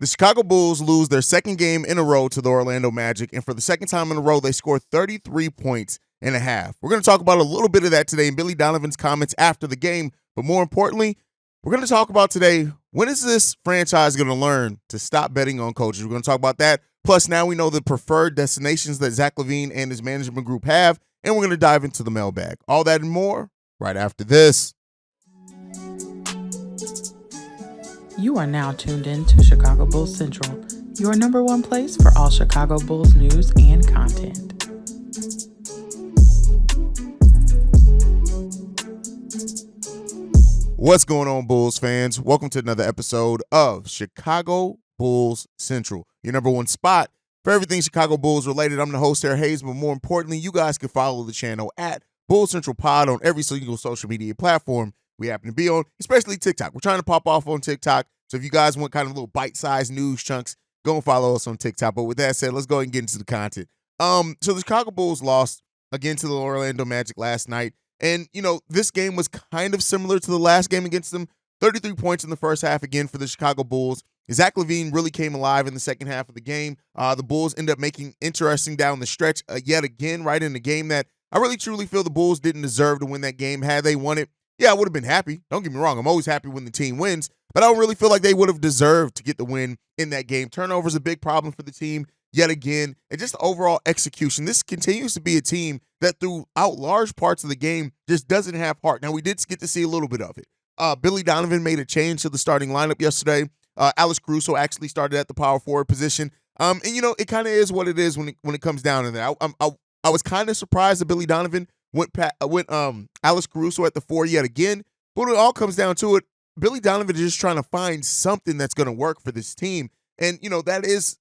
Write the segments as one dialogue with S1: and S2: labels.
S1: The Chicago Bulls lose their second game in a row to the Orlando Magic, and for the second time in a row, they scored 33 points and a half. We're going to talk about a little bit of that today in Billy Donovan's comments after the game, but more importantly, we're going to talk about today, when is this franchise going to learn to stop betting on coaches? We're going to talk about that. Plus, now we know the preferred destinations that Zach LaVine and his management group have, and we're going to dive into the mailbag. All that and more right after this.
S2: You are now tuned in to Chicago Bulls Central, your number one place for all Chicago Bulls news and content.
S1: What's going on, Bulls fans? Welcome to another episode of Chicago Bulls Central, your number one spot for everything Chicago Bulls related. I'm the host, Sarah Hayes, but more importantly, you guys can follow the channel at Bulls Central Pod on every single social media platform we happen to be on, especially TikTok. We're trying to pop off on TikTok, so if you guys want kind of little bite-sized news chunks, go and follow us on TikTok. But with that said, let's go ahead and get into the content. So the Chicago Bulls lost again to the Orlando Magic last night. And, you know, this game was kind of similar to the last game against them. 33 points in the first half again for the Chicago Bulls. Zach LaVine really came alive in the second half of the game. The Bulls end up making interesting down the stretch yet again, right in the game that I really truly feel the Bulls didn't deserve to win that game. Had they won it, yeah, I would have been happy. Don't get me wrong. I'm always happy when the team wins, but I don't really feel like they would have deserved to get the win in that game. Turnovers a big problem for the team yet again, and just overall execution. This continues to be a team that throughout large parts of the game just doesn't have heart. Now, we did get to see a little bit of it. Billy Donovan made a change to the starting lineup yesterday. Alex Caruso actually started at the power forward position. And, you know, it kind of is what it is when it comes down to that. I was kind of surprised that Billy Donovan went Alex Caruso at the 4 yet again. But when it all comes down to it, Billy Donovan is just trying to find something that's going to work for this team. And, you know, that is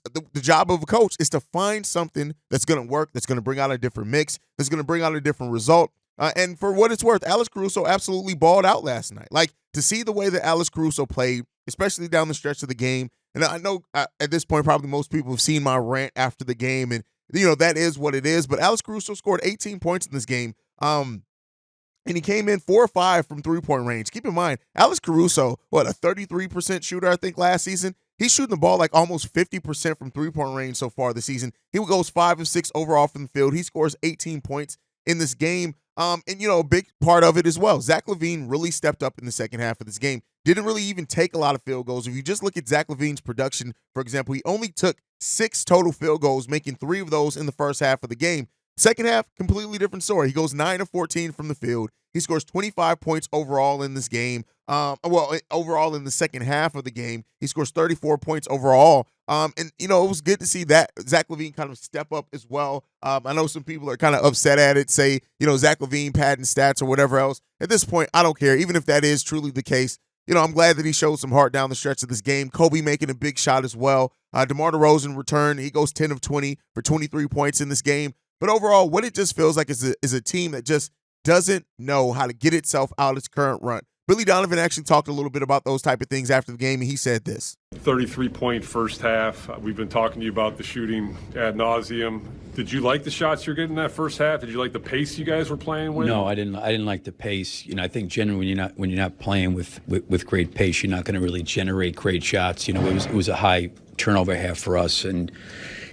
S1: the job of a coach, is to find something that's going to work, that's going to bring out a different mix, that's going to bring out a different result. And for what it's worth, Alex Caruso absolutely balled out last night. Like, to see the way that Alex Caruso played, especially down the stretch of the game, and I know at this point probably most people have seen my rant after the game, and, you know, that is what it is. But Alex Caruso scored 18 points in this game. And he came in 4 or 5 from three-point range. Keep in mind, Alex Caruso, a 33% shooter, I think, last season. He's shooting the ball like almost 50% from three-point range so far this season. He goes 5 of 6 overall from the field. He scores 18 points in this game. And, you know, a big part of it as well, Zach LaVine really stepped up in the second half of this game. Didn't really even take a lot of field goals. If you just look at Zach LaVine's production, for example, he only took 6 total field goals, making 3 of those in the first half of the game. Second half, completely different story. He goes 9 of 14 from the field. He scores 25 points overall in this game. Overall in the second half of the game, he scores 34 points overall. And, you know, it was good to see that Zach LaVine kind of step up as well. I know some people are kind of upset at it, say, you know, Zach LaVine padding stats or whatever else. At this point, I don't care. Even if that is truly the case, you know, I'm glad that he showed some heart down the stretch of this game. Kobe making a big shot as well. DeMar DeRozan returned. He goes 10 of 20 for 23 points in this game. But overall, what it just feels like is a team that just doesn't know how to get itself out of its current run. Billy Donovan actually talked a little bit about those type of things after the game, and he said this.
S3: 33-point first half. We've been talking to you about the shooting ad nauseum. Did you like the shots you're getting in that first half? Did you like the pace you guys were playing with?
S4: No, I didn't like the pace. You know, I think generally when you're not playing with great pace, you're not going to really generate great shots. You know, it was a high turnover half for us, and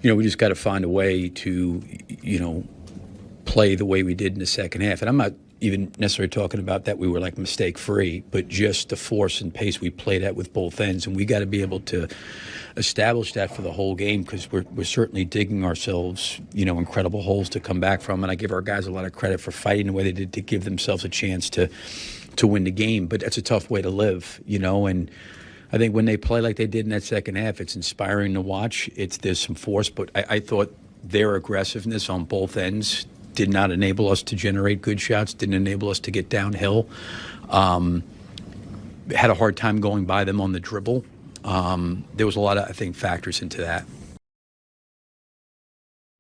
S4: you know, we just got to find a way to, you know, play the way we did in the second half. And I'm not even necessarily talking about that we were like mistake-free, but just the force and pace we played at with both ends. And we got to be able to establish that for the whole game, because we're certainly digging ourselves, you know, incredible holes to come back from. And I give our guys a lot of credit for fighting the way they did to give themselves a chance to win the game. But that's a tough way to live, you know, and I think when they play like they did in that second half, it's inspiring to watch. There's some force, but I thought their aggressiveness on both ends did not enable us to generate good shots, didn't enable us to get downhill. Had a hard time going by them on the dribble. There was a lot of, I think, factors into that.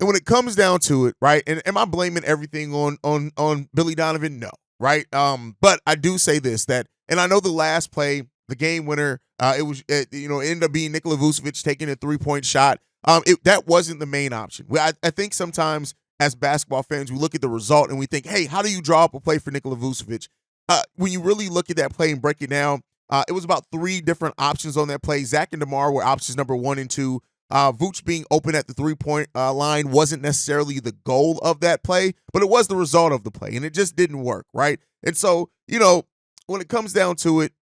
S1: And when it comes down to it, right, and am I blaming everything on Billy Donovan? No, right? But I do say this, that, and I know the last play, the game winner, it ended up being Nikola Vucevic taking a three-point shot. That wasn't the main option. I think sometimes as basketball fans, we look at the result and we think, hey, how do you draw up a play for Nikola Vucevic? When you really look at that play and break it down, It was about 3 different options on that play. Zach and DeMar were options number 1 and 2. Vooch being open at the 3-point line wasn't necessarily the goal of that play, but it was the result of the play, and it just didn't work, right? And so, when it comes down to it,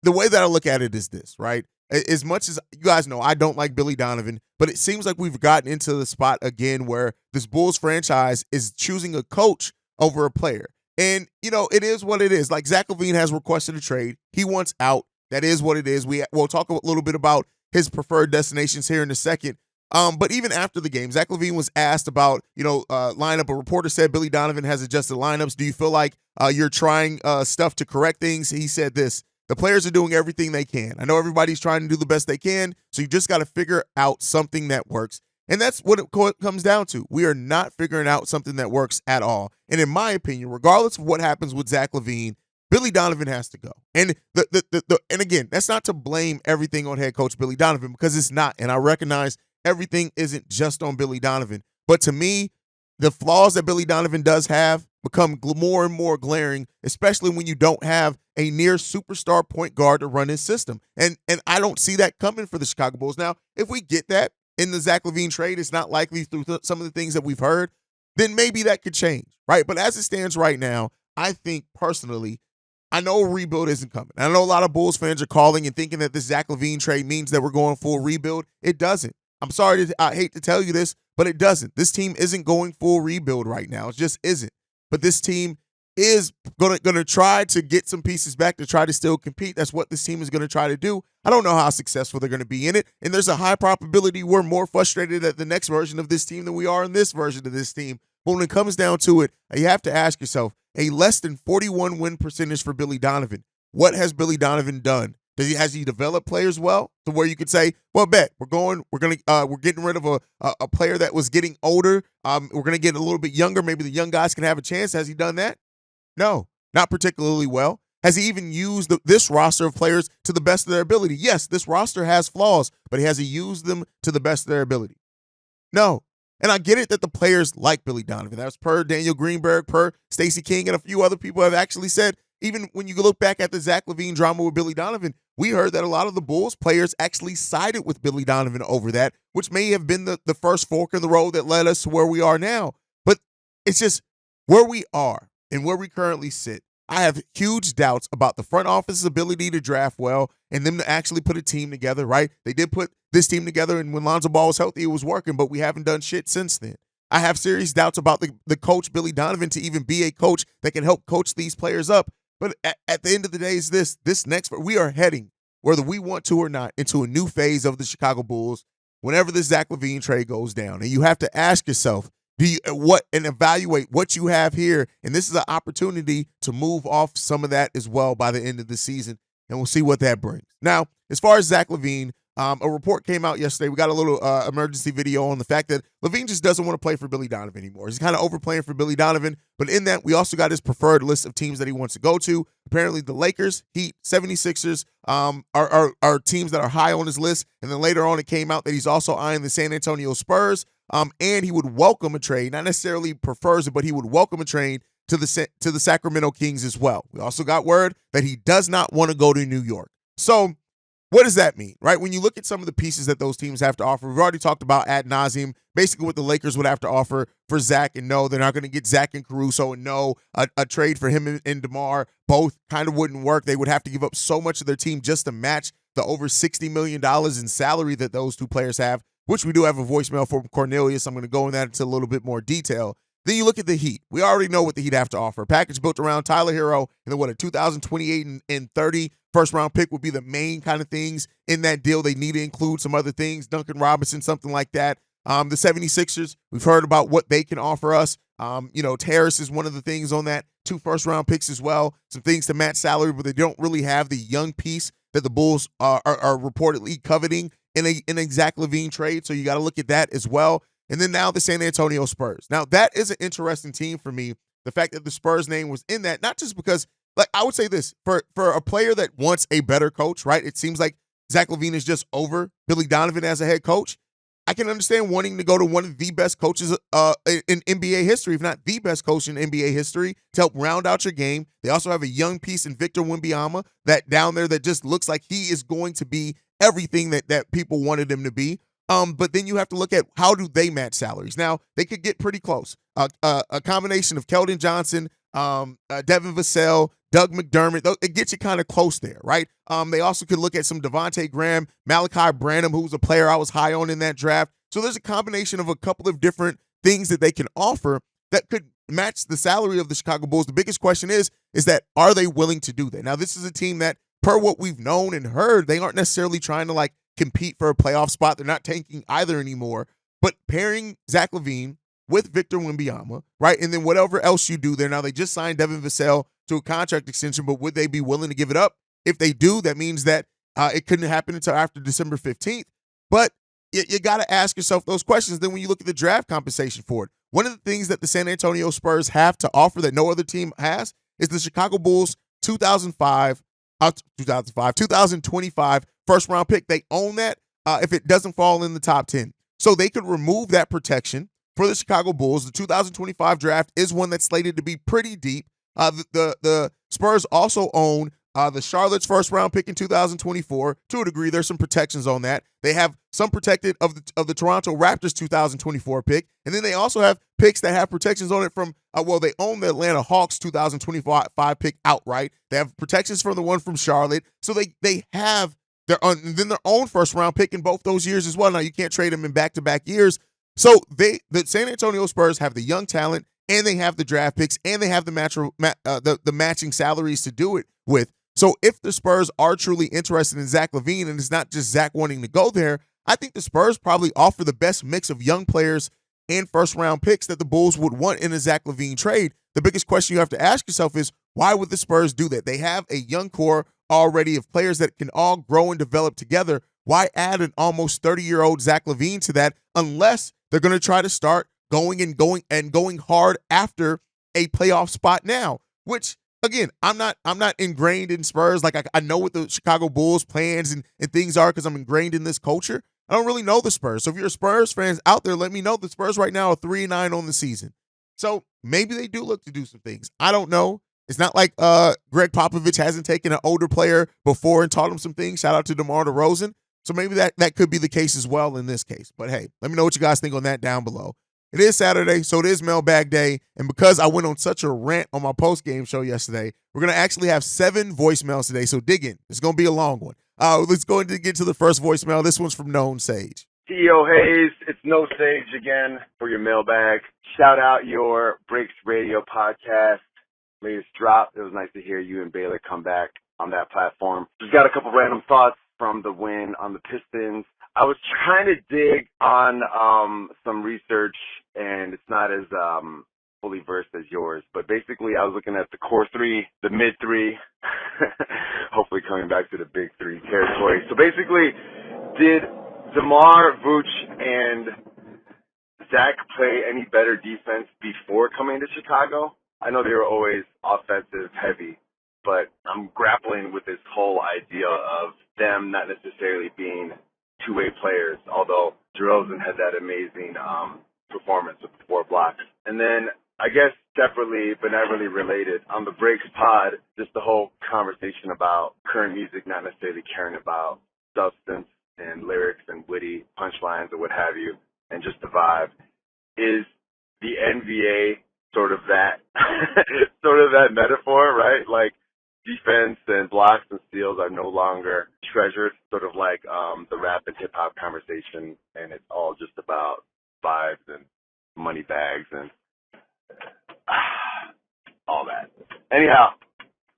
S1: the way that I look at it is this, right? As much as you guys know, I don't like Billy Donovan, but it seems like we've gotten into the spot again where this Bulls franchise is choosing a coach over a player. And, it is what it is. Like, Zach LaVine has requested a trade. He wants out. That is what it is. We'll talk a little bit about his preferred destinations here in a second. But even after the game, Zach LaVine was asked about, lineup. A reporter said Billy Donovan has adjusted lineups. Do you feel like you're trying stuff to correct things? He said this: the players are doing everything they can. I know everybody's trying to do the best they can, so you just got to figure out something that works. And that's what it comes down to. We are not figuring out something that works at all. And in my opinion, regardless of what happens with Zach LaVine, Billy Donovan has to go. And and again, that's not to blame everything on head coach Billy Donovan, because it's not. And I recognize everything isn't just on Billy Donovan. But to me, the flaws that Billy Donovan does have become more and more glaring, especially when you don't have a near superstar point guard to run his system. And I don't see that coming for the Chicago Bulls. Now, if we get that in the Zach LaVine trade, it's not likely through some of the things that we've heard, then maybe that could change, right? But as it stands right now, I think personally, I know a rebuild isn't coming. I know a lot of Bulls fans are calling and thinking that this Zach LaVine trade means that we're going full rebuild. It doesn't. I hate to tell you this, but it doesn't. This team isn't going full rebuild right now. It just isn't. But this team is gonna try to get some pieces back to try to still compete. That's what this team is gonna try to do. I don't know how successful they're gonna be in it, and there's a high probability we're more frustrated at the next version of this team than we are in this version of this team. But when it comes down to it, you have to ask yourself, a less than 41 win percentage for Billy Donovan. What has Billy Donovan done? Has he developed players well to where you could say, well, we're getting rid of a player that was getting older. We're gonna get a little bit younger. Maybe the young guys can have a chance. Has he done that? No, not particularly well. Has he even used this roster of players to the best of their ability? Yes, this roster has flaws, but has he used them to the best of their ability? No. And I get it that the players like Billy Donovan. That's per Daniel Greenberg, per Stacey King, and a few other people have actually said, even when you look back at the Zach LaVine drama with Billy Donovan, we heard that a lot of the Bulls players actually sided with Billy Donovan over that, which may have been the first fork in the road that led us to where we are now. But it's just where we are and where we currently sit. I have huge doubts about the front office's ability to draft well and them to actually put a team together, right? They did put this team together, and when Lonzo Ball was healthy, it was working, but we haven't done shit since then. I have serious doubts about the coach, Billy Donovan, to even be a coach that can help coach these players up. But at the end of the day, is this next, we are heading, whether we want to or not, into a new phase of the Chicago Bulls whenever this Zach LaVine trade goes down. And you have to ask yourself, and evaluate what you have here. And this is an opportunity to move off some of that as well by the end of the season. And we'll see what that brings. Now, as far as Zach LaVine, a report came out yesterday. We got a little emergency video on the fact that LaVine just doesn't want to play for Billy Donovan anymore. He's kind of overplaying for Billy Donovan. But in that, we also got his preferred list of teams that he wants to go to. Apparently, the Lakers, Heat, 76ers are teams that are high on his list. And then later on, it came out that he's also eyeing the San Antonio Spurs. And he would welcome a trade, not necessarily prefers it, but he would welcome a trade to the Sacramento Kings as well. We also got word that he does not want to go to New York. So what does that mean, right? When you look at some of the pieces that those teams have to offer, we've already talked about ad nauseum, basically what the Lakers would have to offer for Zach, and no, they're not going to get Zach and Caruso, and no, a trade for him and DeMar both kind of wouldn't work. They would have to give up so much of their team just to match the over $60 million in salary that those two players have, which we do have a voicemail from Cornelius. I'm going to go in that into a little bit more detail. Then you look at the Heat. We already know what the Heat have to offer. A package built around Tyler Hero, and then a 2028 and 30 first-round pick would be the main kind of things in that deal. They need to include some other things, Duncan Robinson, something like that. The 76ers, we've heard about what they can offer us. Terrace is one of the things on that. 2 first-round picks as well. Some things to match salary, but they don't really have the young piece that the Bulls are reportedly coveting in a Zach LaVine trade. So you got to look at that as well. And then now the San Antonio Spurs. Now, that is an interesting team for me. The fact that the Spurs name was in that, not just because, like, I would say this, for a player that wants a better coach, right? It seems like Zach LaVine is just over Billy Donovan as a head coach. I can understand wanting to go to one of the best coaches in NBA history, if not the best coach in NBA history, to help round out your game. They also have a young piece in Victor Wembanyama that down there that just looks like he is going to be everything that people wanted him to be. But then you have to look at how do they match salaries. Now, they could get pretty close. A combination of Keldon Johnson, Devin Vassell, Doug McDermott, it gets you kind of close there, right? They also could look at some Devontae Graham, Malachi Branham, who's a player I was high on in that draft. So there's a combination of a couple of different things that they can offer that could match the salary of the Chicago Bulls. The biggest question is that are they willing to do that? Now, this is a team that, per what we've known and heard, they aren't necessarily trying to compete for a playoff spot. They're not tanking either anymore. But pairing Zach LaVine with Victor Wembanyama, right? And then whatever else you do there. Now, they just signed Devin Vassell to a contract extension, but would they be willing to give it up? If they do, that means that it couldn't happen until after December 15th. But you got to ask yourself those questions. Then when you look at the draft compensation for it, one of the things that the San Antonio Spurs have to offer that no other team has is the Chicago Bulls 2025 first-round pick. They own that if it doesn't fall in the top 10. So they could remove that protection for the Chicago Bulls. The 2025 draft is one that's slated to be pretty deep. The Spurs also own the Charlotte's first-round pick in 2024. To a degree, there's some protections on that. They have some protected of the Toronto Raptors 2024 pick, and then they also have picks that have protections on it from, they own the Atlanta Hawks 2025 pick outright. They have protections for the one from Charlotte. So they have their own first-round pick in both those years as well. Now, you can't trade them in back-to-back years. So the San Antonio Spurs have the young talent, and they have the draft picks, and they have the matching salaries to do it with. So if the Spurs are truly interested in Zach LaVine, and it's not just Zach wanting to go there, I think the Spurs probably offer the best mix of young players and first-round picks that the Bulls would want in a Zach LaVine trade. The biggest question you have to ask yourself is, why would the Spurs do that? They have a young core already of players that can all grow and develop together. Why add an almost 30-year-old Zach LaVine to that unless they're going to try to start going hard after a playoff spot now, which, again, I'm not ingrained in Spurs. I know what the Chicago Bulls plans and things are because I'm ingrained in this culture. I don't really know the Spurs. So if you're Spurs fans out there, let me know. The Spurs right now are 3-9 on the season. So maybe they do look to do some things. I don't know. It's not like Greg Popovich hasn't taken an older player before and taught him some things. Shout out to DeMar DeRozan. So maybe that could be the case as well in this case. But hey, let me know what you guys think on that down below. It is Saturday, so it is Mailbag Day. And because I went on such a rant on my post-game show yesterday, we're going to actually have 7 voicemails today. So dig in. It's going to be a long one. Let's go ahead and get to the first voicemail. This one's from Known Sage.
S5: CEO Hayes, it's No Sage again for your mailbag. Shout out your Breaks Radio podcast. Latest drop. It was nice to hear you and Baylor come back on that platform. Just got a couple random thoughts from the win on the Pistons. I was trying to dig on some research, and it's not as fully versed as yours, but basically I was looking at the core 3, the mid 3, hopefully coming back to the big 3 territory. So basically, did DeMar, Vooch, and Zach play any better defense before coming to Chicago? I know they were always offensive heavy, but I'm grappling with this whole idea of them not necessarily being two-way players, although DeRozan had that amazing performance with 4 blocks. And then, I guess separately, but not really related, on the Breaks pod, just the whole conversation about current music not necessarily caring about substance and lyrics and witty punchlines or what have you, and just the vibe. Is the NBA sort of that metaphor, right? Like, defense and blocks and steals are no longer treasured, sort of like the rap and hip-hop conversation, and it's all just about vibes and money bags and all that. Anyhow,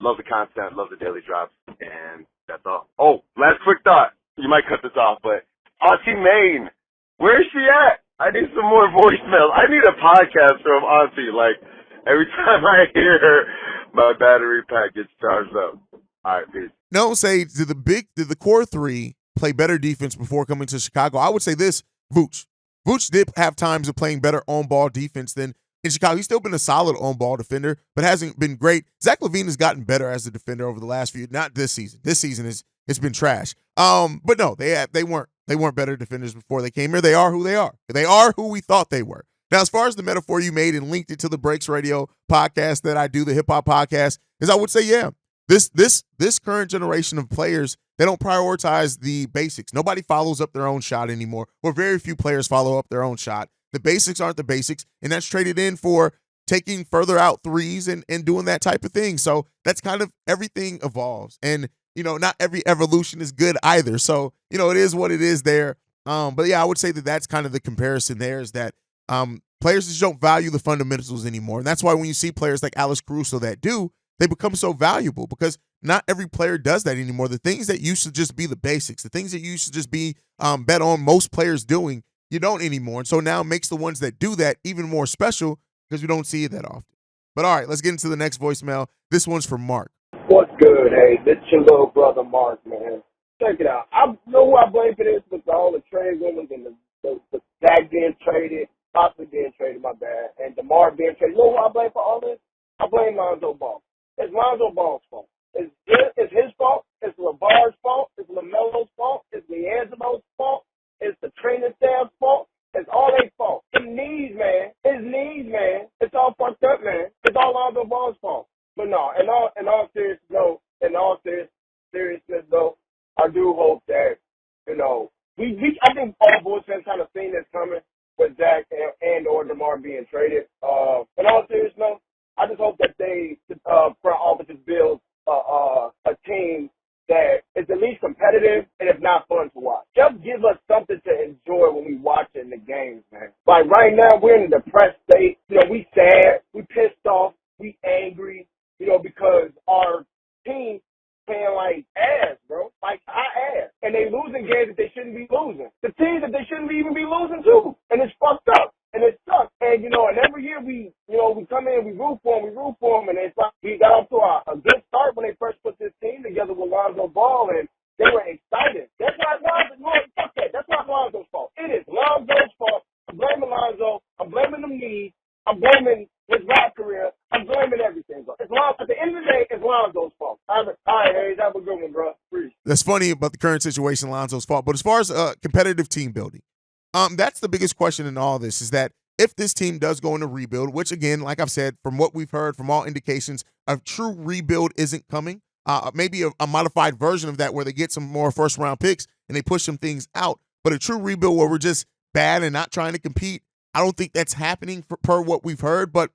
S5: love the content, love the daily drops, and that's all. Oh, last quick thought. You might cut this off, but Auntie Maine, where is she at? I need some more voicemails. I need a podcast from Auntie. Like, every time I hear her, my battery pack gets charged up. All right, peace.
S1: No, say, did the core 3 play better defense before coming to Chicago? I would say this, Vooch. Vooch did have times of playing better on-ball defense than in Chicago. He's still been a solid on-ball defender, but hasn't been great. Zach LaVine has gotten better as a defender over the last few, not this season. This season it's been trash. But no, they weren't They weren't better defenders before they came here. They are who they are. They are who we thought they were. Now, as far as the metaphor you made and linked it to the Breaks Radio podcast that I do, the hip hop podcast, is I would say, yeah, this current generation of players, they don't prioritize the basics. Nobody follows up their own shot anymore, or very few players follow up their own shot. The basics aren't the basics, and that's traded in for taking further out threes and doing that type of thing. So that's kind of everything evolves. And, not every evolution is good either. So, it is what it is there. But yeah, I would say that that's kind of the comparison there is that players just don't value the fundamentals anymore. And that's why when you see players like Alex Caruso that do, they become so valuable because not every player does that anymore. The things that used to just be the basics, the things that used to just be bet on most players doing, you don't anymore. And so now it makes the ones that do that even more special because we don't see it that often. But all right, let's get into the next voicemail. This one's from Mark.
S6: What's good? Hey, this your little brother Mark, man. Check it out. I know who I blame for this with all the trade rumors and the Zach being traded, possibly being traded, my bad, and DeMar being traded. You know who I blame for all this? I blame Lonzo Ball. It's Lonzo Ball's fault. It's his fault. It's LeVar's fault. It's LaMelo's fault. It's D'Angelo's fault. It's the training staff's fault. It's all their fault. His knees, man. It's all fucked up, man. It's all Lonzo Ball's fault. But no, in all seriousness, though, I do hope that, I think all Bulls fans kind of seen this coming with Zach and or DeMar being traded. In all seriousness, I just hope that they front offices build a team that is at least competitive and if not fun to watch. Just give us something to enjoy when we watching the games, man. Like right now, we're in a depressed state. We sad, we pissed off, we angry, because our team playing like ass, bro. Like our ass. And they losing games that they shouldn't be losing. The teams that they shouldn't even be losing to. And it's fucked up. And it sucks. And, and every year we come in, we root for them, and it's like we got off to a good start when they first put this team together with Lonzo Ball, and they were excited. That's why fuck that. That's not Lonzo's fault. It is Lonzo's fault. I'm blaming Lonzo. I'm blaming them knees. I'm blaming his rap career. I'm blaming everything. At the end of the day, it's Lonzo's fault. All right, Hayes, have a good one, bro. Peace.
S1: That's funny about the current situation, Lonzo's fault. But as far as competitive team building, that's the biggest question in all this is that if this team does go into rebuild, which again, like I've said, from what we've heard, from all indications, a true rebuild isn't coming. Maybe a modified version of that where they get some more first-round picks and they push some things out. But a true rebuild where we're just bad and not trying to compete, I don't think that's happening per what we've heard. But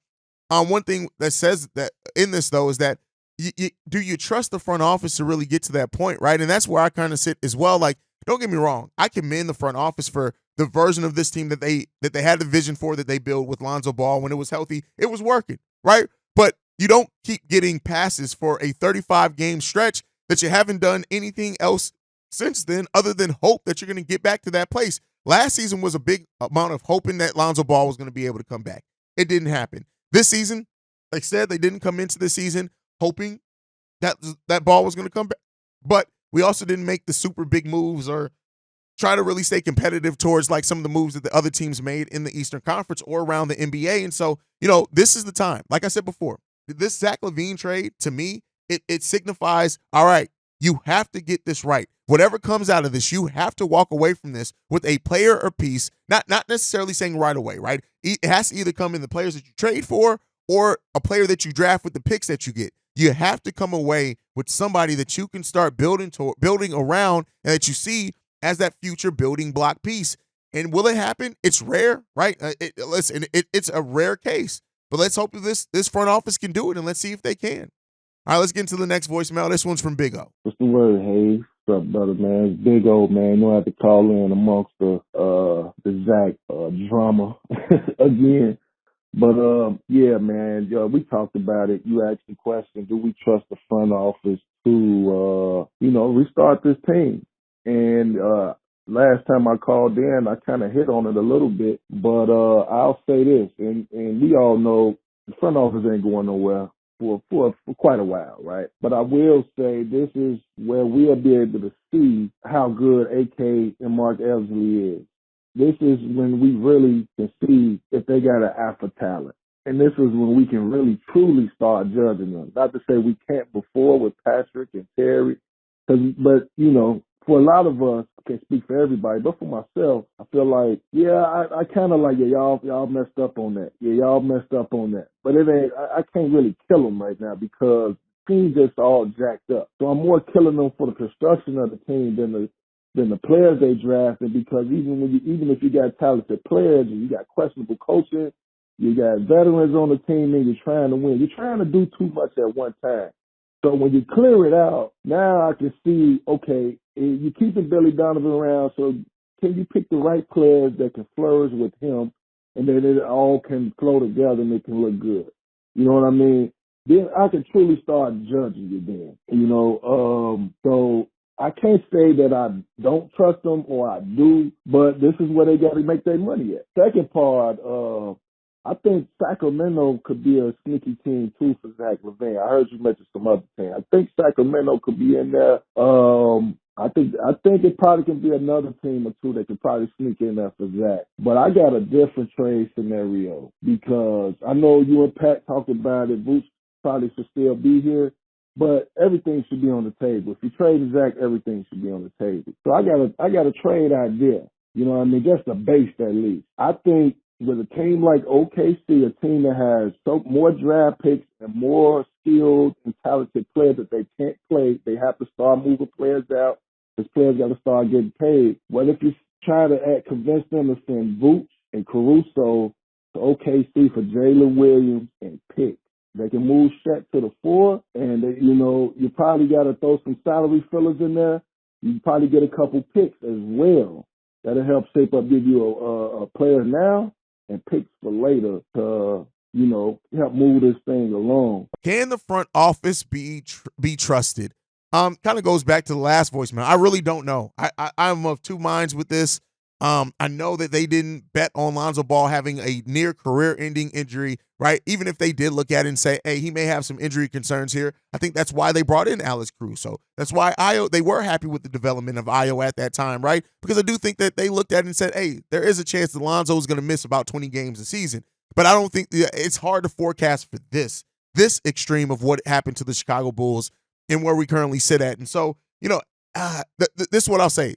S1: one thing that says that in this, though, is that do you trust the front office to really get to that point, right? And that's where I kind of sit as well. Like, don't get me wrong. I commend the front office for the version of this team that they had the vision for, that they built with Lonzo Ball when it was healthy. It was working, right? But you don't keep getting passes for a 35-game stretch that you haven't done anything else since then other than hope that you're going to get back to that place. Last season was a big amount of hoping that Lonzo Ball was going to be able to come back. It didn't happen. This season, like I said, they didn't come into the season hoping that Ball was going to come back. But we also didn't make the super big moves or try to really stay competitive towards like some of the moves that the other teams made in the Eastern Conference or around the NBA. And so, this is the time. Like I said before, this Zach LaVine trade, to me, it signifies, all right, you have to get this right. Whatever comes out of this, you have to walk away from this with a player or piece, not necessarily saying right away, right? It has to either come in the players that you trade for or a player that you draft with the picks that you get. You have to come away with somebody that you can start building around and that you see as that future building block piece. And will it happen? It's rare, right? It's a rare case. But let's hope that this front office can do it, and let's see if they can. All right, let's get into the next voicemail. This one's from Big O.
S7: What's the word, Hayes? What's up, brother, man? It's Big O, man. You know I have to call in amongst the Zach drama again. But, yeah, man, we talked about it. You asked the question, do we trust the front office to, restart this team? And last time I called in, I kind of hit on it a little bit. But I'll say this, and we all know the front office ain't going nowhere for quite a while, right? But I will say this is where we'll be able to see how good AK and Mark Elsley is. This is when we really can see if they got an alpha talent. And this is when we can really, truly start judging them. Not to say we can't before with Patrick and Terry, but, for a lot of us, I can't speak for everybody, but for myself, I feel like, I kind of like, y'all messed up on that. Yeah, y'all messed up on that. But it ain't, I can't really kill them right now because the team just all jacked up. So I'm more killing them for the construction of the team than the players they drafted, because even if you got talented players and you got questionable coaching, you got veterans on the team and you're trying to win. You're trying to do too much at one time. So when you clear it out, now I can see, okay, you're keeping Billy Donovan around, so can you pick the right players that can flourish with him, and then it all can flow together and it can look good? You know what I mean? Then I can truly start judging you then, so I can't say that I don't trust them or I do, but this is where they got to make their money at. Second part, I think Sacramento could be a sneaky team too for Zach LaVine. I heard you mention some other team. I think Sacramento could be in there. I think it probably can be another team or two that could probably sneak in there for Zach. But I got a different trade scenario because I know you and Pat talked about it. Boots probably should still be here, but everything should be on the table. If you trade Zach, everything should be on the table. So I got a trade idea. You know what I mean? Just a base at least. I think with a team like OKC, a team that has more draft picks and more skilled and talented players that they can't play, they have to start moving players out. Because players got to start getting paid. What if you try to convince them to send Vooch and Caruso to OKC for Jalen Williams and pick? They can move Shaq to the 4, and you probably got to throw some salary fillers in there. You probably get a couple picks as well. That'll help shape up, give you a player now and picks for later to, help move this thing along.
S1: Can the front office be trusted? Kind of goes back to the last voicemail. I really don't know. I'm of two minds with this. I know that they didn't bet on Lonzo Ball having a near career-ending injury, right? Even if they did look at it and say, hey, he may have some injury concerns here. I think that's why they brought in Alex Caruso. That's why they were happy with the development of Io at that time, right? Because I do think that they looked at it and said, hey, there is a chance that Lonzo is going to miss about 20 games a season. But I don't think it's hard to forecast for this extreme of what happened to the Chicago Bulls and where we currently sit at. And so, this is what I'll say.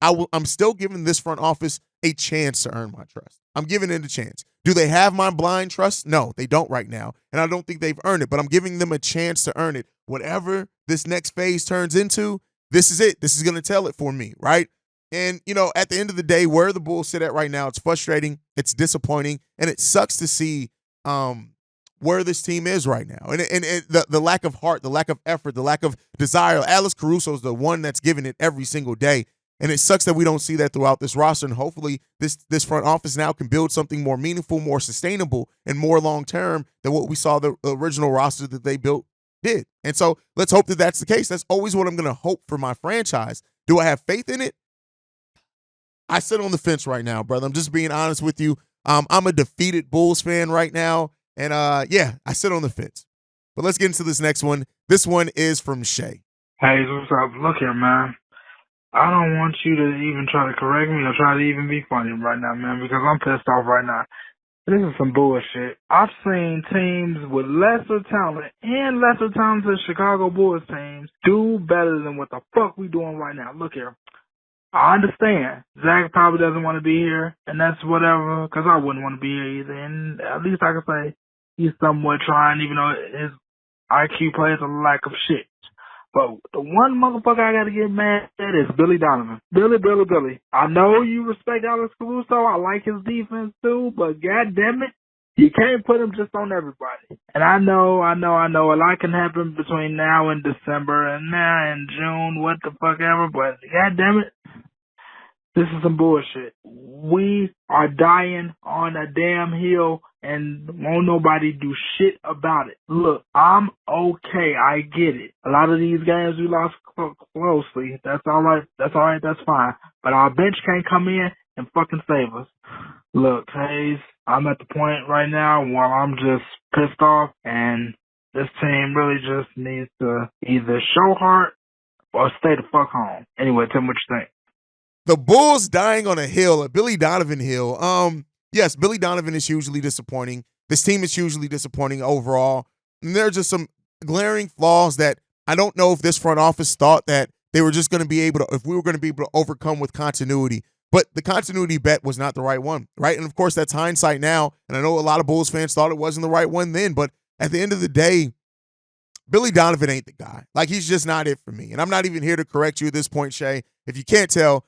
S1: I'm still giving this front office a chance to earn my trust. I'm giving it a chance. Do they have my blind trust? No, they don't right now. And I don't think they've earned it, but I'm giving them a chance to earn it. Whatever this next phase turns into, this is it. This is going to tell it for me, right? And, at the end of the day, where the Bulls sit at right now, it's frustrating, it's disappointing, and it sucks to see where this team is right now. And the lack of heart, the lack of effort, the lack of desire. Alex Caruso is the one that's giving it every single day. And it sucks that we don't see that throughout this roster. And hopefully this front office now can build something more meaningful, more sustainable, and more long-term than what we saw the original roster that they built did. And so let's hope that that's the case. That's always what I'm going to hope for my franchise. Do I have faith in it? I sit on the fence right now, brother. I'm just being honest with you. I'm a defeated Bulls fan right now. And, I sit on the fence. But let's get into this next one. This one is from Shay.
S8: Hey, what's up? Look here, man. I don't want you to even try to correct me or try to even be funny right now, man, because I'm pissed off right now. This is some bullshit. I've seen teams with lesser talent and lesser talented Chicago Bulls teams do better than what the fuck we doing right now. Look here. I understand. Zach probably doesn't want to be here, and that's whatever, because I wouldn't want to be here either. And at least I can say he's somewhat trying, even though his IQ plays a lack of shit. But the one motherfucker I got to get mad at is Billy Donovan. Billy. I know you respect Alex Caruso. I like his defense too, but goddamn it, you can't put him just on everybody. And I know a lot can happen between now and December and now and June, what the fuck ever, but goddamn it, this is some bullshit. We are dying on a damn hill and won't nobody do shit about it. Look, I'm okay. I get it. A lot of these games we lost closely. That's all right. That's fine. But our bench can't come in and fucking save us. Look, Hayes, I'm at the point right now where I'm just pissed off, and this team really just needs to either show heart or stay the fuck home. Anyway, tell me what you think.
S1: The Bulls dying on a hill, a Billy Donovan hill. Yes, Billy Donovan is hugely disappointing. This team is hugely disappointing overall. And there are just some glaring flaws that I don't know if this front office thought that they were just going to be able to, if we were going to be able to overcome with continuity. But the continuity bet was not the right one, right? And of course, that's hindsight now. And I know a lot of Bulls fans thought it wasn't the right one then. But at the end of the day, Billy Donovan ain't the guy. Like, he's just not it for me. And I'm not even here to correct you at this point, Shay. If you can't tell,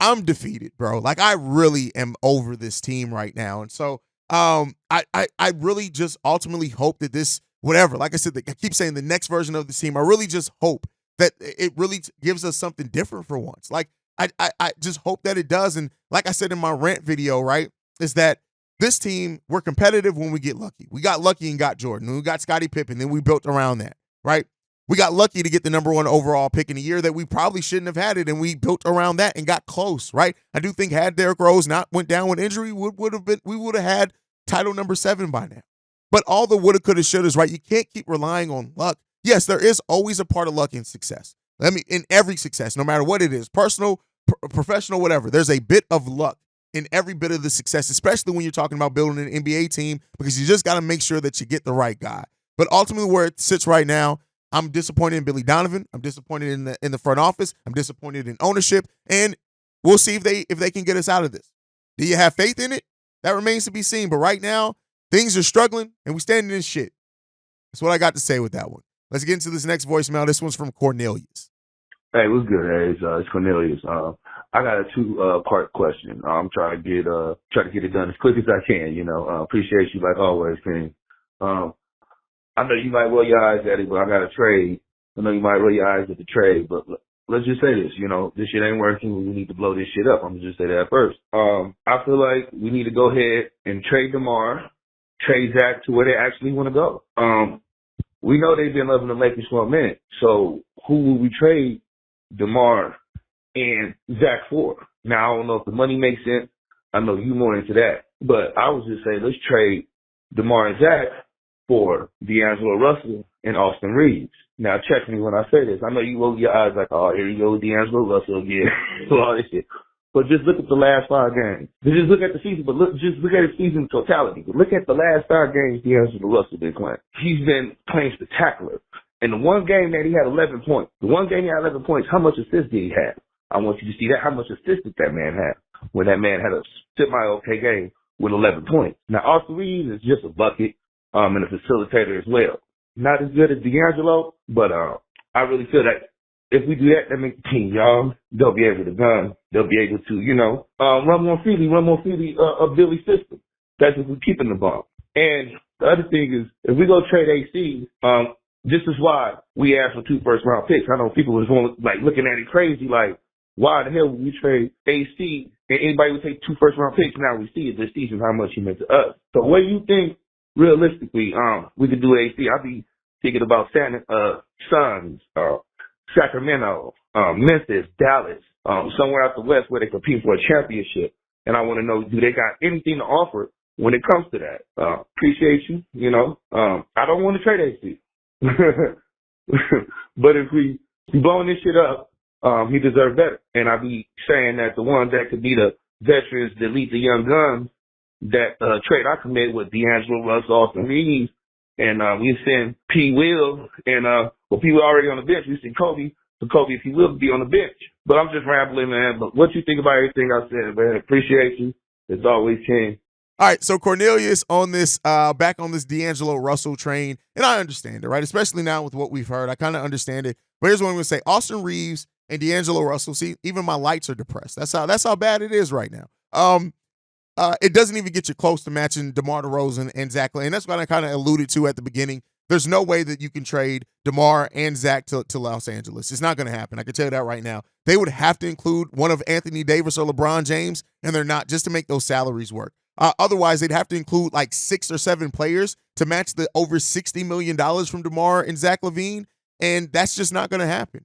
S1: I'm defeated, bro. Like, I really am over this team right now. And so I really just ultimately hope that this, whatever, like I said, I keep saying the next version of this team, I really just hope that it really gives us something different for once. Like, I just hope that it does. And like I said in my rant video, right, is that this team, we're competitive when we get lucky. We got lucky and got Jordan. We got Scottie Pippen, then we built around that, right? We got lucky to get the number 1 overall pick in a year that we probably shouldn't have had it, and we built around that and got close, right? I do think had Derrick Rose not went down with injury, we would have had title number 7 by now. But all the woulda, coulda, shouldas, right? You can't keep relying on luck. Yes, there is always a part of luck in success. In every success, no matter what it is, personal, professional, whatever, there's a bit of luck in every bit of the success, especially when you're talking about building an NBA team, because you just got to make sure that you get the right guy. But ultimately, where it sits right now, I'm disappointed in Billy Donovan. I'm disappointed in the front office. I'm disappointed in ownership, and we'll see if they can get us out of this. Do you have faith in it? That remains to be seen. But right now, things are struggling, and we standing in shit. That's what I got to say with that one. Let's get into this next voicemail. This one's from Cornelius.
S9: Hey, what's good, Hayes? It's Cornelius. I got a 2-part question. I'm trying to get it done as quick as I can. Appreciate you like always, King. I know you might roll your eyes at it, but I got a trade. I know you might roll your eyes at the trade, but let's just say this. This shit ain't working. We need to blow this shit up. I'm gonna just say that first. I feel like we need to go ahead and trade DeMar, trade Zach to where they actually want to go. We know they've been loving the Lakers for a minute, so who will we trade DeMar and Zach for? Now, I don't know if the money makes sense. I know you more into that. But I was just saying, let's trade DeMar and Zach for D'Angelo Russell and Austin Reeves. Now, check me when I say this. I know you roll your eyes like, oh, here you go, D'Angelo Russell again. All this shit. But just look at the last 5 games. Just look at the season, but just look at the season totality. But look at the last 5 games D'Angelo Russell been playing. He's been playing spectacular. And the one game that he had 11 points, how much assists did he have? I want you to see that, how much assists did that man have when that man had a semi-okay game with 11 points. Now, Austin Reeves is just a bucket and a facilitator as well. Not as good as D'Angelo, but I really feel that if we do that, that makes the team young. They'll be able to gun. They'll be able to, run more freely of Billy's system. That's if we're keeping the ball. And the other thing is, if we go trade AC, this is why we asked for 2 first-round picks. I know people was looking at it crazy, like, why the hell would we trade AC and anybody would take 2 first-round picks? Now we see it this season how much he meant to us. So what do you think, realistically, we could do AC? I'd be thinking about Suns, Sacramento, Memphis, Dallas, somewhere out the West where they compete for a championship. And I want to know, do they got anything to offer when it comes to that? Appreciate you, I don't want to trade AC. But if we blowing this shit up, he deserves better. And I be saying that the ones that could be the veterans that lead the young guns, that trade I commit with D'Angelo Russell, Austin Reeves, and we send P. Will, and P. Will already on the bench. We send Kobe, so Kobe, if he will, be on the bench. But I'm just rambling, man. But what you think about everything I said, man? Appreciate you. It's always King.
S1: All right, so Cornelius on this, back on this D'Angelo Russell train, and I understand it, right? Especially now with what we've heard, I kind of understand it. But here's what I'm going to say: Austin Reeves and D'Angelo Russell. See, even my lights are depressed. That's how bad it is right now. It doesn't even get you close to matching DeMar DeRozan and Zach LaVine. And that's what I kind of alluded to at the beginning. There's no way that you can trade DeMar and Zach to Los Angeles. It's not going to happen. I can tell you that right now. They would have to include one of Anthony Davis or LeBron James, and they're not, just to make those salaries work. Otherwise, they'd have to include like 6 or 7 players to match the over $60 million from DeMar and Zach LaVine, and that's just not going to happen.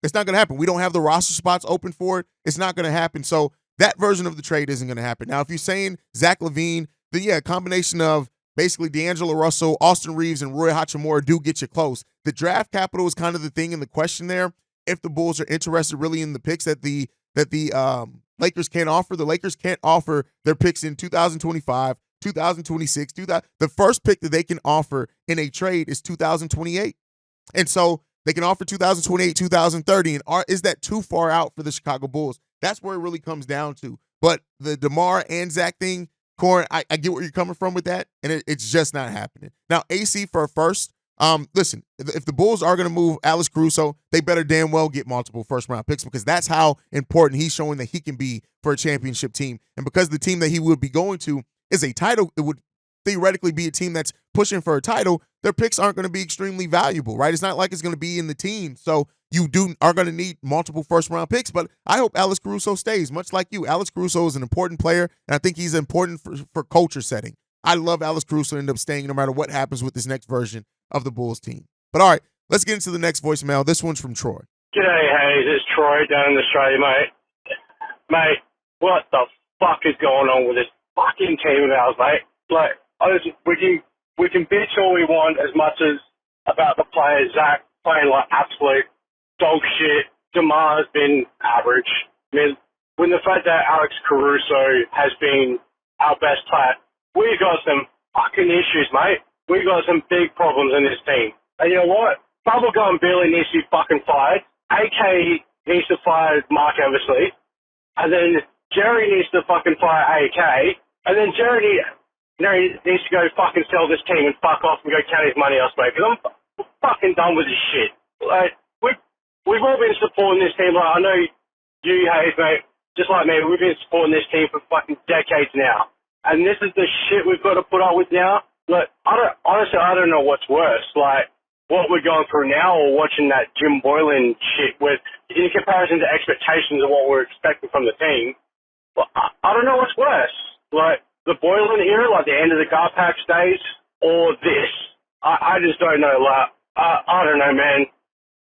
S1: It's not going to happen. We don't have the roster spots open for it. It's not going to happen. So that version of the trade isn't going to happen. Now, if you're saying Zach LaVine, then yeah, a combination of basically D'Angelo Russell, Austin Reeves, and Rui Hachimura do get you close. The draft capital is kind of the thing in the question there. If the Bulls are interested really in the picks that the Lakers can't offer, the Lakers can't offer their picks in 2025, 2026, the first pick that they can offer in a trade is 2028. And so They can offer 2028, 2030, and is that too far out for the Chicago Bulls? That's where it really comes down to. But the DeMar and Zach thing, Corin, I get where you're coming from with that, and it's just not happening. Now, AC for a first. Listen, if the Bulls are going to move Alex Caruso, they better damn well get multiple first-round picks because that's how important he's showing that he can be for a championship team. And because the team that he would be going to is a title, it would theoretically be a team that's pushing for a title, their picks aren't going to be extremely valuable, right? It's not like it's going to be in the team. So you are going to need multiple first-round picks, but I hope Alex Caruso stays, much like you. Alex Caruso is an important player, and I think he's important for culture setting. I love Alex Caruso end up staying no matter what happens with this next version of the Bulls team. But all right, let's get into the next voicemail. This one's from Troy.
S10: G'day, Hayes. It's Troy down in Australia, mate. Mate, what the fuck is going on with this fucking team of ours, mate? Like, we can bitch all we want as much as about the players. Zach playing like absolute dog shit. DeMar's been average. I mean, when the fact that Alex Caruso has been our best player, we got some fucking issues, mate. We got some big problems in this team. And you know what? Bubblegum Billy needs to be fucking fired. AK needs to fire Mark Eversley. And then Jerry needs to fucking fire AK. And then Jerry needs to go fucking sell this team and fuck off and go count his money elsewhere. Because I'm fucking done with this shit. Like, we've all been supporting this team. Like, I know you, Hayes, mate, just like me, we've been supporting this team for fucking decades now. And this is the shit we've got to put up with now. Look, honestly, I don't know what's worse. Like, what we're going through now or watching that Jim Boylan shit with, in comparison to expectations of what we're expecting from the team, well, I don't know what's worse. Like, the Boylan era, like the end of the Garpax days, or this. I just don't know. Like, I don't know, man.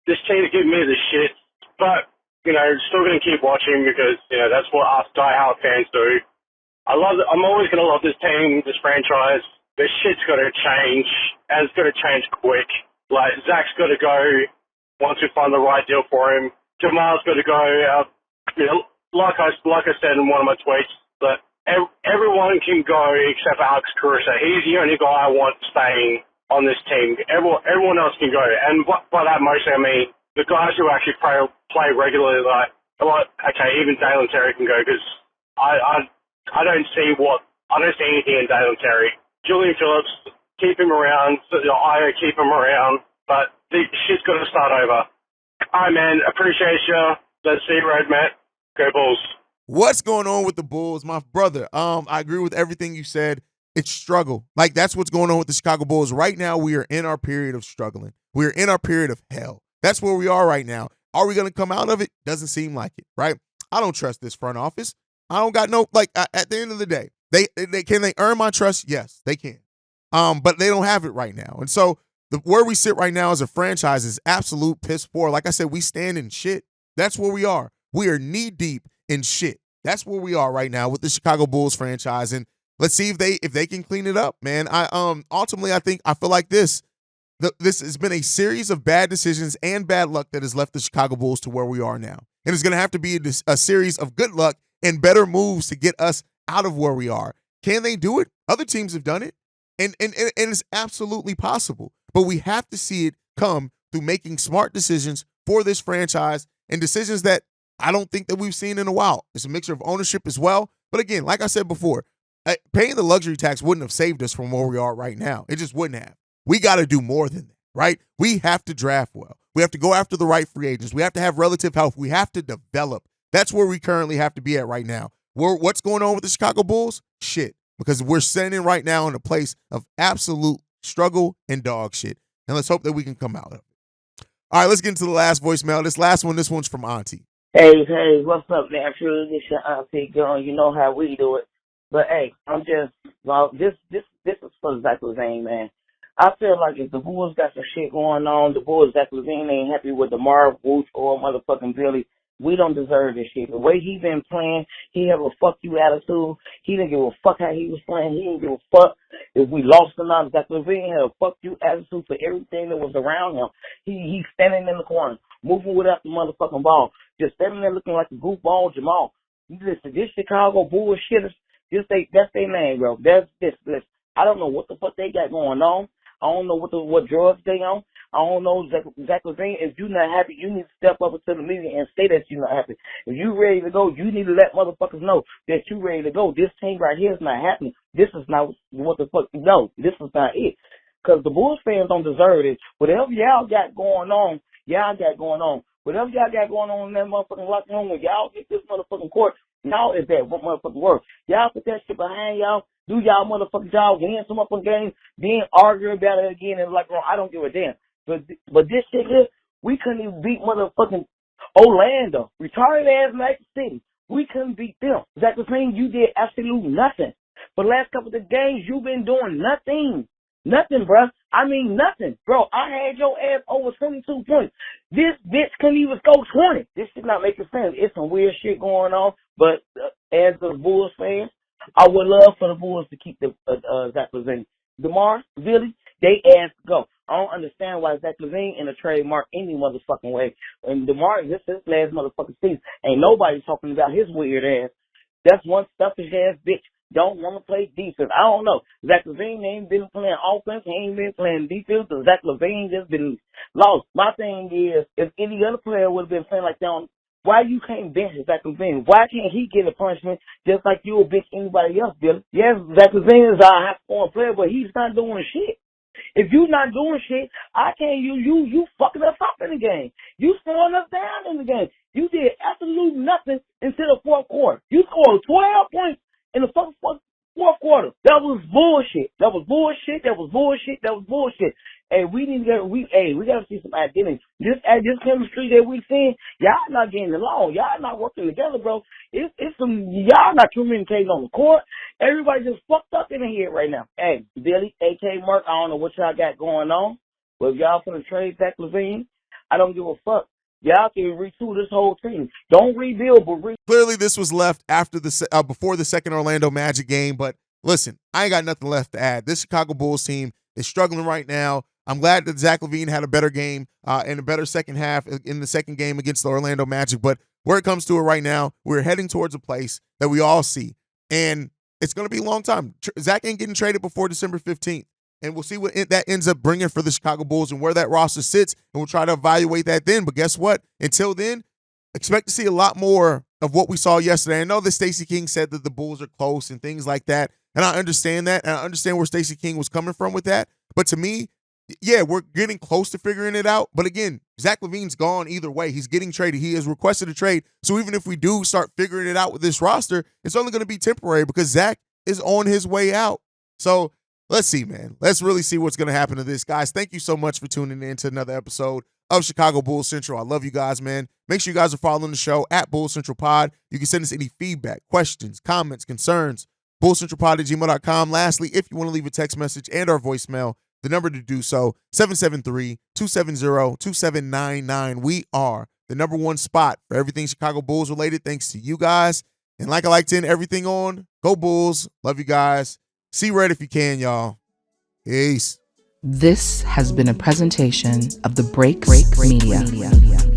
S10: This team's giving me the shit. But, you know, still going to keep watching because, you know, that's what us diehard fans do. I'm always going to love this team, this franchise. This shit's got to change, and it's got to change quick. Like, Zach's got to go once we find the right deal for him. Jamal's got to go. You know, like I said in one of my tweets, that everyone can go except for Alex Caruso. He's the only guy I want staying on this team. Everyone else can go. And by that mostly I mean the guys who actually play regularly, like okay, even Dalen Terry can go because I don't see anything in Dalen Terry. Julian Phillips, keep him around. Io, keep him around. But the shit's got to start over. All right, man. Appreciate you. Let's see you, road, Matt. Go Bulls.
S1: What's going on with the Bulls, my brother? I agree with everything you said. It's struggle. Like, that's what's going on with the Chicago Bulls. Right now, we are in our period of struggling. We are in our period of hell. That's where we are right now. Are we going to come out of it? Doesn't seem like it, right? I don't trust this front office. I don't got no, like, at the end of the day, can they earn my trust? Yes, they can. But they don't have it right now. And so where we sit right now as a franchise is absolute piss poor. Like I said, we stand in shit. That's where we are. We are knee deep in shit. That's where we are right now with the Chicago Bulls franchise. And let's see if they can clean it up, man. Ultimately, I feel like this has been a series of bad decisions and bad luck that has left the Chicago Bulls to where we are now. And it's going to have to be a series of good luck and better moves to get us out of where we are. Can they do it? Other teams have done it. And it's absolutely possible. But we have to see it come through making smart decisions for this franchise and decisions that I don't think that we've seen in a while. It's a mixture of ownership as well. But again, like I said before, paying the luxury tax wouldn't have saved us from where we are right now. It just wouldn't have. We got to do more than that, right? We have to draft well. We have to go after the right free agents. We have to have relative health. We have to develop. That's where we currently have to be at right now. What's going on with the Chicago Bulls? Shit. Because we're sitting right now in a place of absolute struggle and dog shit. And let's hope that we can come out of it. All right, let's get into the last voicemail. This one's from Auntie.
S11: Hey, what's up, Natural? This your Auntie going. You know how we do it. But hey, this is for Zach LaVine, man. I feel like if the Bulls got some shit going on, the Bulls, Zach LaVine ain't happy with DeMar, Woods, or motherfucking Billy. We don't deserve this shit. The way he been playing, he have a fuck you attitude. He didn't give a fuck how he was playing. He didn't give a fuck if we lost or not. Zach LaVine had a fuck you attitude for everything that was around him. He's standing in the corner, moving without the motherfucking ball, just standing there looking like a goofball Jamal. Listen, this Chicago bullshitters, that's their name, bro. That's this. I don't know what the fuck they got going on. I don't know what drugs they on. I don't know Zach LaVine. If you're not happy, you need to step up into the media and say that you're not happy. If you're ready to go, you need to let motherfuckers know that you're ready to go. This team right here is not happening. This is not what the fuck. No, this is not it. Because the Bulls fans don't deserve it. Whatever y'all got going on, y'all got going on. Whatever y'all got going on in that motherfucking locker room, when y'all get this motherfucking court, y'all is that what motherfucking work. Y'all put that shit behind y'all, do y'all motherfucking job, win some motherfucking games, then argue about it again in the locker room. I don't give a damn. But this shit here, we couldn't even beat motherfucking Orlando, retarded ass Magic City. We couldn't beat them. Zach LaVine, you did absolutely nothing. For the last couple of games, you've been doing nothing. Nothing, bruh. I mean, nothing. Bro, I had your ass over 22 points. This bitch couldn't even score 20. This shit not making sense. It's some weird shit going on. But as the Bulls fan, I would love for the Bulls to keep the Zach LaVine. DeMar, Billy, they ass go. I don't understand why Zach LaVine in a trademark any motherfucking way. And DeMar, this is his last motherfucking season. Ain't nobody talking about his weird ass. That's one selfish ass bitch. Don't want to play defense. I don't know. Zach LaVine ain't been playing offense. He ain't been playing defense. So Zach LaVine just been lost. My thing is, if any other player would have been playing like that, why you can't bench Zach LaVine? Why can't he get a punishment just like you would bench anybody else, Billy? Yes, Zach LaVine is a high-scoring player, but he's not doing shit. If you not doing shit, I can't you fucking us up in the game. You slowing us down in the game. You did absolutely nothing until the fourth quarter. You scored 12 points in the fourth quarter. That was bullshit. That was bullshit. That was bullshit. That was bullshit. Hey, we need to we gotta see some identity. This chemistry that we seeing, y'all not getting along. Y'all not working together, bro. It's some y'all not communicating on the court. Everybody just fucked up in the head right now. Hey, Billy, AK Mark, I don't know what y'all got going on, but if y'all finna trade Zach LaVine, I don't give a fuck. Y'all can retool this whole team. Don't rebuild, but
S1: Clearly, this was left after before the second Orlando Magic game. But listen, I ain't got nothing left to add. This Chicago Bulls team is struggling right now. I'm glad that Zach LaVine had a better game and a better second half in the second game against the Orlando Magic. But where it comes to it right now, we're heading towards a place that we all see. And it's going to be a long time. Zach ain't getting traded before December 15th. And we'll see what that ends up bringing for the Chicago Bulls and where that roster sits. And we'll try to evaluate that then. But guess what? Until then, expect to see a lot more of what we saw yesterday. I know that Stacey King said that the Bulls are close and things like that. And I understand that. And I understand where Stacey King was coming from with that. But to me, yeah, we're getting close to figuring it out. But again, Zach LaVine's gone either way. He's getting traded. He has requested a trade. So even if we do start figuring it out with this roster, it's only going to be temporary because Zach is on his way out. So let's see, man. Let's really see what's going to happen to this. Guys, thank you so much for tuning in to another episode of Chicago Bulls Central. I love you guys, man. Make sure you guys are following the show at Bulls Central Pod. You can send us any feedback, questions, comments, concerns, bullcentralpod@gmail.com. Lastly, if you want to leave a text message and our voicemail, the number to do so, 773-270-2799. We are the number one spot for everything Chicago Bulls related, thanks to you guys. And like I like to end everything on, go Bulls. Love you guys. See red if you can, y'all. Peace.
S2: This has been a presentation of the Break Media.